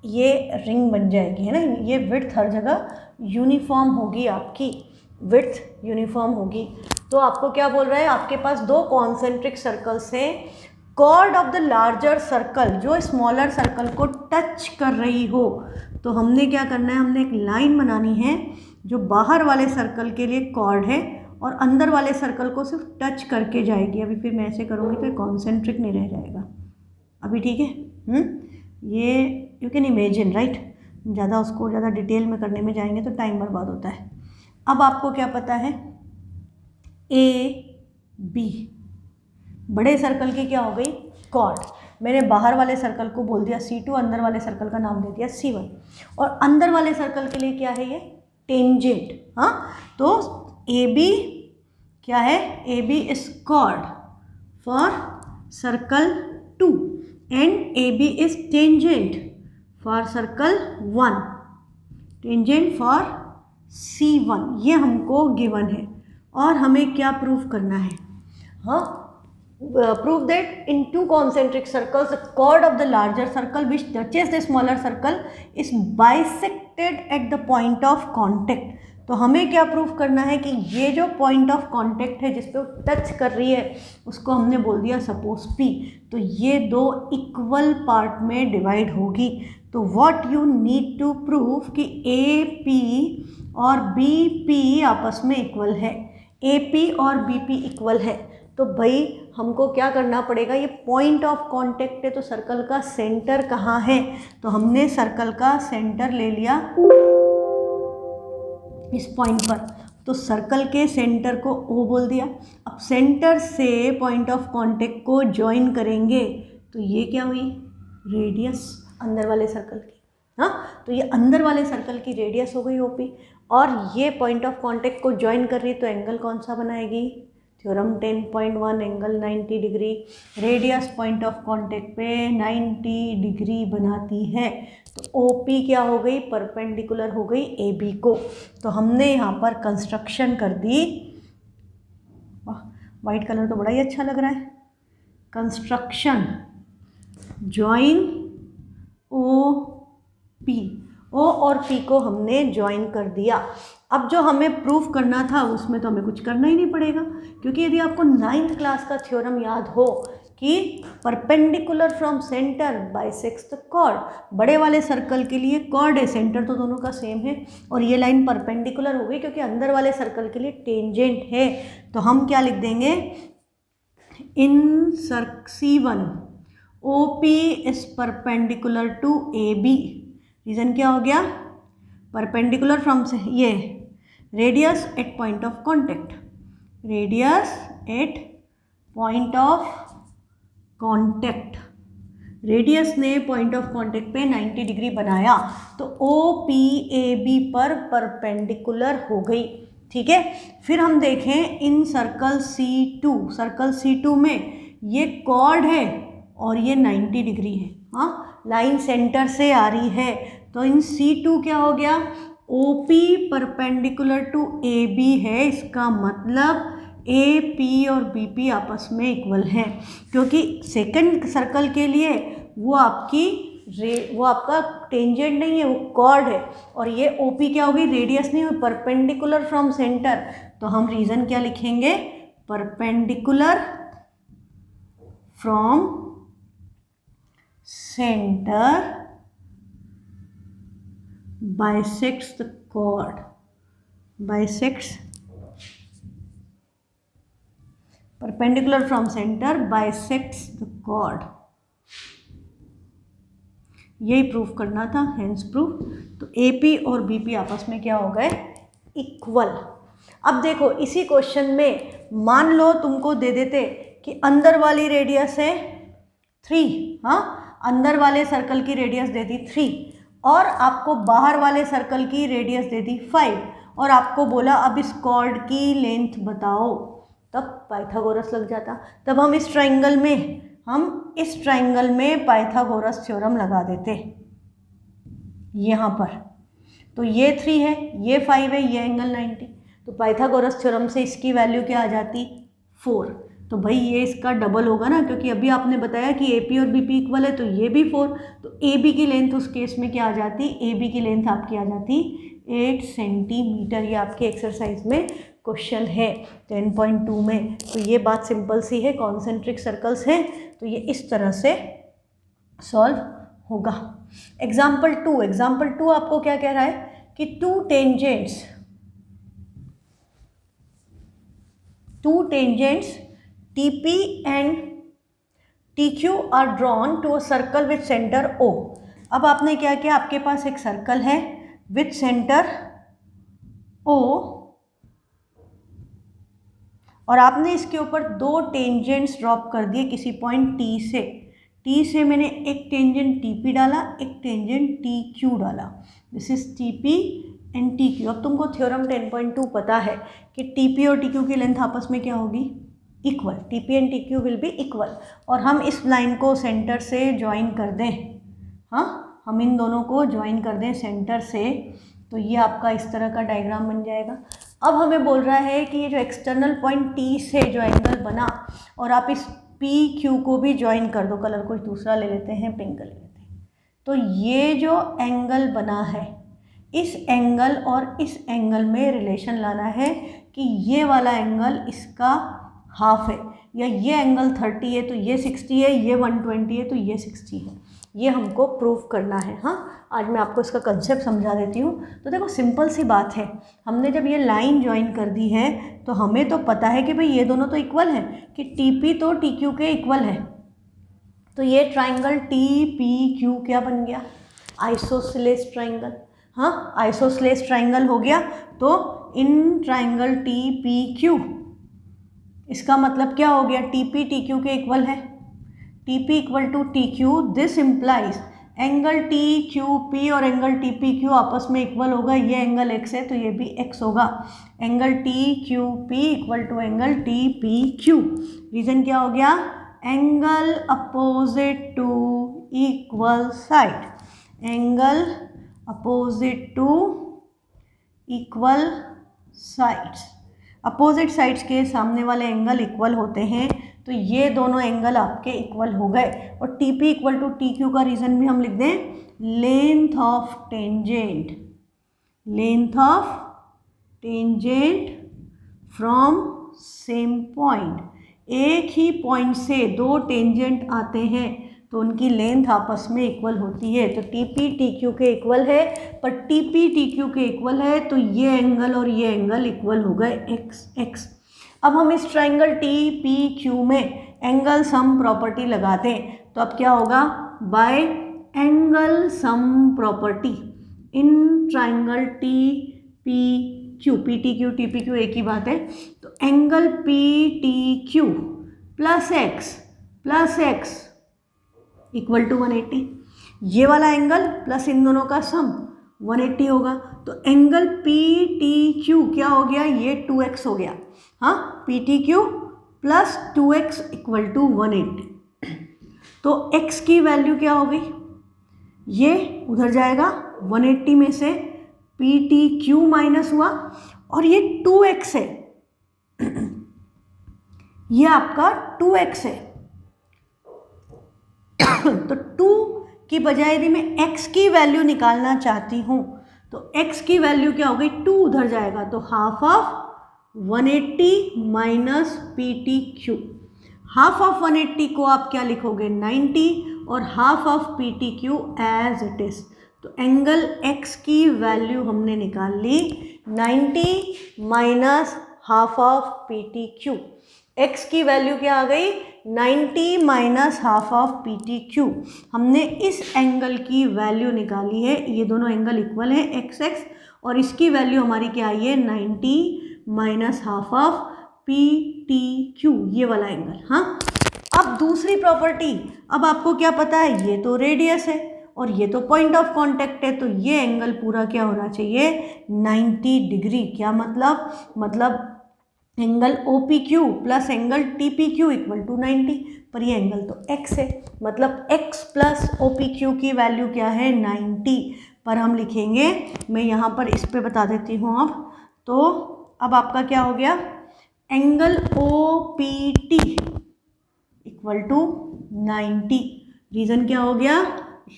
ये रिंग बन जाएगी, है ना, ये विड्थ हर जगह यूनिफॉर्म होगी, आपकी विड्थ यूनिफॉर्म होगी। तो आपको क्या बोल रहा है, आपके पास 2 कॉन्सेंट्रिक सर्कल्स हैं, chord of the larger circle जो स्मॉलर सर्कल को टच कर रही हो, तो हमने क्या करना है, हमने एक लाइन बनानी है जो बाहर वाले सर्कल के लिए कॉर्ड है और अंदर वाले सर्कल को सिर्फ टच करके जाएगी। अभी फिर मैं ऐसे करूँगी तो कॉन्सेंट्रिक नहीं रह जाएगा अभी, ठीक है। ये यू कैन इमेजिन, राइट, ज़्यादा डिटेल में करने में जाएंगे तो टाइम बर्बाद होता है। अब आपको क्या पता है, AB बड़े सर्कल की क्या हो गई, कॉर्ड। मैंने बाहर वाले सर्कल को बोल दिया C2, अंदर वाले सर्कल का नाम दे दिया C1, और अंदर वाले सर्कल के लिए क्या है, ये टेंजेंट। हाँ, तो AB क्या है, AB is chord for circle 2 and AB is tangent for circle 1, tangent for C1, ये हमको गिवन है और हमें क्या प्रूव करना है, हाँ, prove that in 2 concentric circles the chord of the larger circle which touches the smaller circle is bisected at the point of contact। तो हमें क्या प्रूफ करना है कि ये जो पॉइंट ऑफ कांटेक्ट है जिस पे टच कर रही है उसको हमने बोल दिया सपोज P, तो ये 2 इक्वल पार्ट में डिवाइड होगी। तो what you need to prove कि AP और BP आपस में इक्वल है, AP और BP इक्वल है, तो भाई हमको क्या करना पड़ेगा, ये पॉइंट ऑफ कांटेक्ट है तो सर्कल का सेंटर कहाँ है, तो हमने सर्कल का सेंटर ले लिया इस पॉइंट पर, तो सर्कल के सेंटर को O बोल दिया। अब सेंटर से पॉइंट ऑफ कांटेक्ट को ज्वाइन करेंगे तो ये क्या हुई, रेडियस अंदर वाले सर्कल की। हाँ, तो ये अंदर वाले सर्कल की रेडियस हो गई OP, और ये पॉइंट ऑफ कांटेक्ट को ज्वाइन कर रही है तो एंगल कौन सा बनाएगी, theorem 10.1 angle 90 degree. Radius point of contact पे 90 डिग्री बनाती है, तो OP क्या हो गई, परपेंडिकुलर हो गई AB को। तो हमने यहाँ पर कंस्ट्रक्शन कर दी। वाह, वाइट कलर तो बड़ा ही अच्छा लग रहा है। कंस्ट्रक्शन ज्वाइन OP, O और P को हमने ज्वाइन कर दिया। अब जो हमें प्रूफ करना था उसमें तो हमें कुछ करना ही नहीं पड़ेगा, क्योंकि यदि आपको 9th क्लास का थ्योरम याद हो कि perpendicular from centre bisects the chord, बड़े वाले सर्कल के लिए कॉर्ड है, सेंटर तो दोनों का सेम है, और ये लाइन परपेंडिकुलर हो गई क्योंकि अंदर वाले सर्कल के लिए टेंजेंट है। तो हम क्या लिख देंगे, in C1 OP is perpendicular to AB। Reason क्या हो गया, परपेंडिकुलर फ्रॉम से ये radius at point of contact, radius at point of contact, radius ने पॉइंट ऑफ कांटेक्ट पे 90 डिग्री बनाया, तो OPAB पर परपेंडिकुलर हो गई। ठीक है, फिर हम देखें इन सर्कल C2, सर्कल C2 में ये कॉर्ड है और ये 90 डिग्री है। हाँ, लाइन सेंटर से आ रही है, तो इन C2 क्या हो गया, OP परपेंडिकुलर टू AB है, इसका मतलब AP और BP आपस में इक्वल है, क्योंकि सेकंड सर्कल के लिए वो आपका टेंजेंट नहीं है, वो कॉर्ड है, और ये OP क्या होगी, रेडियस नहीं हुई, परपेंडिकुलर फ्रॉम सेंटर। तो हम रीज़न क्या लिखेंगे, perpendicular from centre bisects the chord, bisects perpendicular from center bisects the chord, यही प्रूफ करना था, हेंस प्रूफ। तो AP और BP आपस में क्या हो गए, इक्वल। अब देखो इसी क्वेश्चन में मान लो तुमको दे देते कि अंदर वाली रेडियस है 3, हाँ, अंदर वाले सर्कल की रेडियस दे दी 3 और आपको बाहर वाले सर्कल की रेडियस दे दी 5, और आपको बोला अब इस कॉर्ड की लेंथ बताओ, तब पाइथागोरस लग जाता। तब हम इस ट्राइंगल में पाइथागोरस थ्योरम लगा देते यहाँ पर। तो ये 3 है, ये 5 है, ये एंगल 90, तो पाइथागोरस थ्योरम से इसकी वैल्यू क्या आ जाती, 4। तो भाई ये इसका डबल होगा ना, क्योंकि अभी आपने बताया कि AP और BP इक्वल है, तो ये भी 4, तो AB की लेंथ उस केस में क्या आ जाती, AB की लेंथ आपकी आ जाती 8 सेंटीमीटर। ये आपके एक्सरसाइज में क्वेश्चन है 10.2 में। तो ये बात सिंपल सी है, कॉन्सेंट्रिक सर्कल्स हैं, तो ये इस तरह से सॉल्व होगा। एग्जाम्पल 2 आपको क्या कह रहा है कि to tangents TP and TQ are drawn to a circle with center O। अब आपने क्या किया, आपके पास एक सर्कल है विथ सेंटर O, और आपने इसके ऊपर 2 टेंजेंट्स ड्रॉप कर दिए किसी पॉइंट T से मैंने एक टेंजेंट TP डाला, एक टेंजेंट TQ डाला। This is TP and TQ। अब तुमको थ्योरम 10.2 पता है कि TP और TQ की लेंथ आपस में क्या होगी, equal. TP and TQ will be equal, और हम इस लाइन को सेंटर से ज्वाइन कर दें, हाँ, हम इन दोनों को ज्वाइन कर दें सेंटर से, तो ये आपका इस तरह का डायग्राम बन जाएगा। अब हमें बोल रहा है कि ये जो एक्सटर्नल पॉइंट T से जो एंगल बना, और आप इस PQ को भी ज्वाइन कर दो, कलर कुछ दूसरा ले लेते हैं, पिंक ले लेते हैं, तो ये जो एंगल बना है, इस एंगल और इस एंगल में रिलेशन लाना है कि ये वाला एंगल इसका हाफ है, या ये एंगल 30 है तो ये 60 है, ये 120 है तो ये 60 है, ये हमको प्रूफ करना है। हाँ, आज मैं आपको इसका कंसेप्ट समझा देती हूँ। तो देखो सिंपल सी बात है, हमने जब ये लाइन ज्वाइन कर दी है तो हमें तो पता है कि भाई ये दोनों तो इक्वल है, कि TP तो TQ के इक्वल है, तो ये ट्राइंगल TPQ क्या बन गया, आइसोसेलेस ट्राइंगल। हाँ, आइसोसेलेस ट्राइंगल हो गया, तो in triangle T P Q, इसका मतलब क्या हो गया, टी पी टी क्यू के इक्वल है, T P equal to T Q, this implies angle T Q P और एंगल टी पी क्यू आपस में इक्वल होगा, ये एंगल x है तो ये भी x होगा, angle T Q P equal to angle T P Q. Reason क्या हो गया, angle opposite to equal side, angle opposite to equal sides, opposite sides के सामने वाले एंगल इक्वल होते हैं, तो ये दोनों एंगल आपके इक्वल हो गए। और T P equal to T Q का रीज़न भी हम लिख दें, length of tangent, length of tangent from same point, एक ही पॉइंट से दो टेंजेंट आते हैं तो उनकी लेंथ आपस में इक्वल होती है। तो टी पी टी क्यू के इक्वल है, पर टी पी टी क्यू के इक्वल है तो ये एंगल और ये एंगल इक्वल हो गए एक्स एक्स। अब हम इस ट्राइंगल टी पी क्यू में एंगल सम प्रॉपर्टी लगा दें तो अब क्या होगा, by angle sum property in triangle T P Q, P T Q T P Q एक ही बात है, तो angle P T Q plus x equal to 180, ये वाला एंगल प्लस इन दोनों का सम 180 होगा, तो एंगल पी टी क्यू क्या हो गया, ये 2x हो गया, हाँ, P T Q plus 2x equal to 180। तो x की वैल्यू क्या हो गई, ये उधर जाएगा 180 में से पी टी क्यू माइनस हुआ और ये 2x है, ये आपका 2x है, तो 2 की बजाय यदि मैं x की वैल्यू निकालना चाहती हूँ तो x की वैल्यू क्या हो गई, 2 उधर जाएगा तो half of 180 minus P T Q, half of 180 को आप क्या लिखोगे 90 और half of P T Q as it is, तो एंगल x की वैल्यू हमने निकाल ली 90 minus half of P T Q, x की वैल्यू क्या आ गई 90 minus half of P T Q, हमने इस एंगल की वैल्यू निकाली है, ये दोनों एंगल इक्वल है एक्स एक्स, और इसकी वैल्यू हमारी क्या आई है 90 minus half of P T Q, ये वाला एंगल। हाँ, अब दूसरी प्रॉपर्टी, अब आपको क्या पता है, ये तो रेडियस है और ये तो पॉइंट ऑफ कांटेक्ट है, तो ये एंगल पूरा क्या होना चाहिए 90 डिग्री। क्या मतलब angle O P Q plus angle T P Q equal to 90, पर ये एंगल तो x है, मतलब x plus O P Q की वैल्यू क्या है 90, पर हम लिखेंगे, मैं यहाँ पर इस पे बता देती हूँ अब, तो अब आपका क्या हो गया, angle O P T equal to 90, reason क्या हो गया,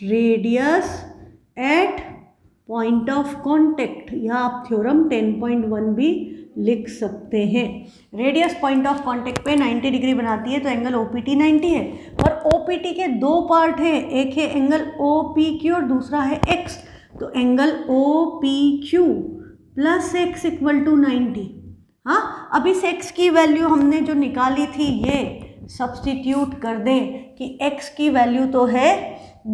radius at point of contact, या आप थ्योरम 10.1 भी लिख सकते हैं। रेडियस पॉइंट ऑफ कांटेक्ट पे 90 डिग्री बनाती है तो एंगल OPT 90 है, और OPT के दो पार्ट हैं, एक है एंगल OPQ और दूसरा है x, तो angle OPQ plus x equal to 90। हाँ, अब इस x की वैल्यू हमने जो निकाली थी ये सब्सटीट्यूट कर दें कि x की वैल्यू तो है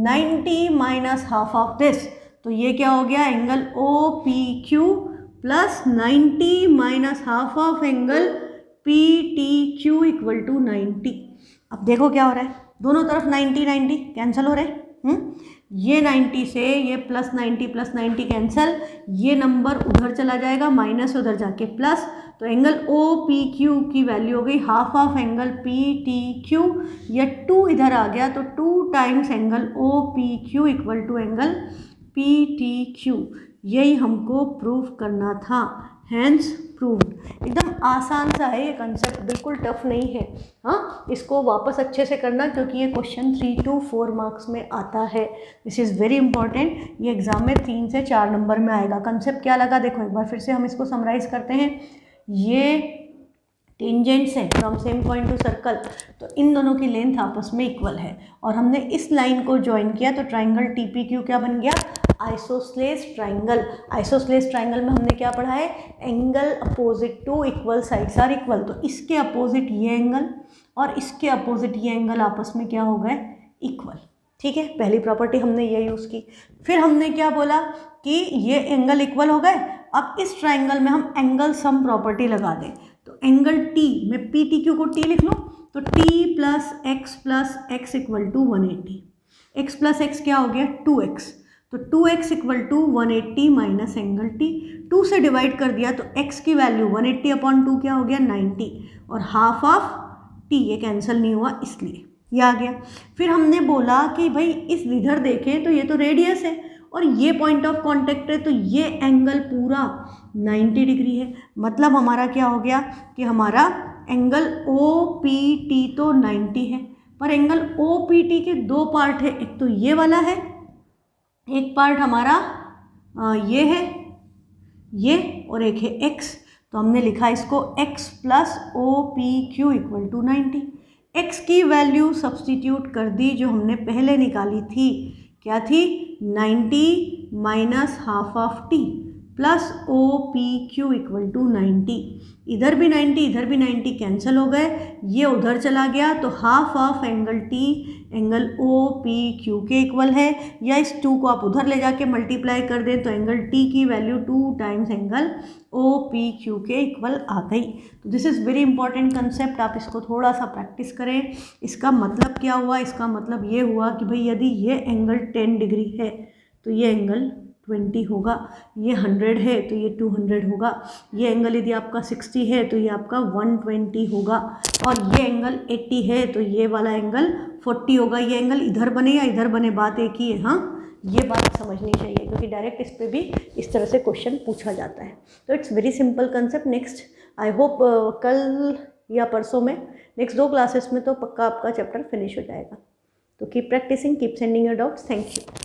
90 माइनस हाफ ऑफ दिस, तो ये क्या हो गया, angle OPQ plus 90 minus half of angle PTQ equal to 90। अब देखो क्या हो रहा है, दोनों तरफ 90 कैंसिल हो रहे हैं, ये 90 से ये प्लस 90 कैंसिल, ये नंबर उधर चला जाएगा माइनस उधर जाके प्लस, तो एंगल OPQ की वैल्यू हो गई हाफ ऑफ एंगल PTQ, या 2 इधर आ गया तो 2 times angle OPQ equal to angle PTQ, यही हमको प्रूव करना था, हैंस प्रूव्ड। एकदम आसान सा है ये कंसेप्ट, बिल्कुल टफ नहीं है। हाँ, इसको वापस अच्छे से करना क्योंकि ये क्वेश्चन 3 to 4 मार्क्स में आता है, दिस इज़ वेरी इंपॉर्टेंट, ये एग्जाम में 3 से 4 नंबर में आएगा। कंसेप्ट क्या लगा देखो एक बार फिर से हम इसको समराइज करते हैं, ये टेंजेंट्स हैं from same point to circle, तो इन दोनों की लेंथ आपस में इक्वल है और हमने इस लाइन को ज्वाइन किया तो ट्राइंगल TPQ क्या बन गया, आइसोस्लेस ट्राइंगल। आइसोस्लेस ट्राइंगल में हमने क्या पढ़ा है, angle opposite to equal sides are equal, तो इसके अपोजिट ये एंगल और इसके अपोजिट ये एंगल आपस में क्या हो गए, इक्वल। ठीक है, पहली प्रॉपर्टी हमने ये यूज़ की। फिर हमने क्या बोला कि ये एंगल इक्वल हो गए। अब इस ट्राइंगल में हम एंगल सम प्रॉपर्टी लगा दें। तो एंगल टी, मैं पी टी क्यू को टी लिख लूँ, तो T plus x equal to 180। X plus x क्या हो गया 2x, तो 2x equal to 180 minus angle T. 2 से डिवाइड कर दिया तो x की वैल्यू 180 अपॉन 2 क्या हो गया 90, और हाफ ऑफ t, ये कैंसिल नहीं हुआ इसलिए ये आ गया। फिर हमने बोला कि भाई इस इधर देखें तो ये तो रेडियस है और ये पॉइंट ऑफ कांटेक्ट है, तो ये एंगल पूरा 90 डिग्री है। मतलब हमारा क्या हो गया कि हमारा एंगल ओ पी टी तो 90 है, पर एंगल ओ पी टी के दो पार्ट है, एक तो ये वाला है, एक पार्ट हमारा ये है ये, और एक है x। तो हमने लिखा इसको x plus O P Q equal to 90। x की वैल्यू सब्सटीट्यूट कर दी जो हमने पहले निकाली थी, क्या थी 90 minus half of t plus O P Q equal to 90। इधर भी 90 इधर भी 90 कैंसिल हो गए, ये उधर चला गया, तो half of angle T angle O P Q के इक्वल है। या इस 2 को आप उधर ले जाके मल्टीप्लाई कर दें तो एंगल टी की value 2 times angle O P Q के इक्वल आ गई। तो this is very important concept, आप इसको थोड़ा सा प्रैक्टिस करें। इसका मतलब क्या हुआ, इसका मतलब ये हुआ कि भाई यदि ये एंगल 10 डिग्री है तो ये एंगल 20 होगा, ये 100 है तो ये 200 होगा, ये एंगल यदि आपका 60 है तो ये आपका 120 होगा, और ये एंगल 80 है तो ये वाला एंगल 40 होगा। ये एंगल इधर बने या इधर बने बात एक ही है, हाँ ये बात समझनी चाहिए, क्योंकि डायरेक्ट इस पर भी इस तरह से क्वेश्चन पूछा जाता है। तो it's very simple concept. Next I hope कल या परसों में नेक्स्ट 2 क्लासेस में तो पक्का आपका चैप्टर फिनिश हो जाएगा। तो keep practising, keep sending your doubts. Thank you.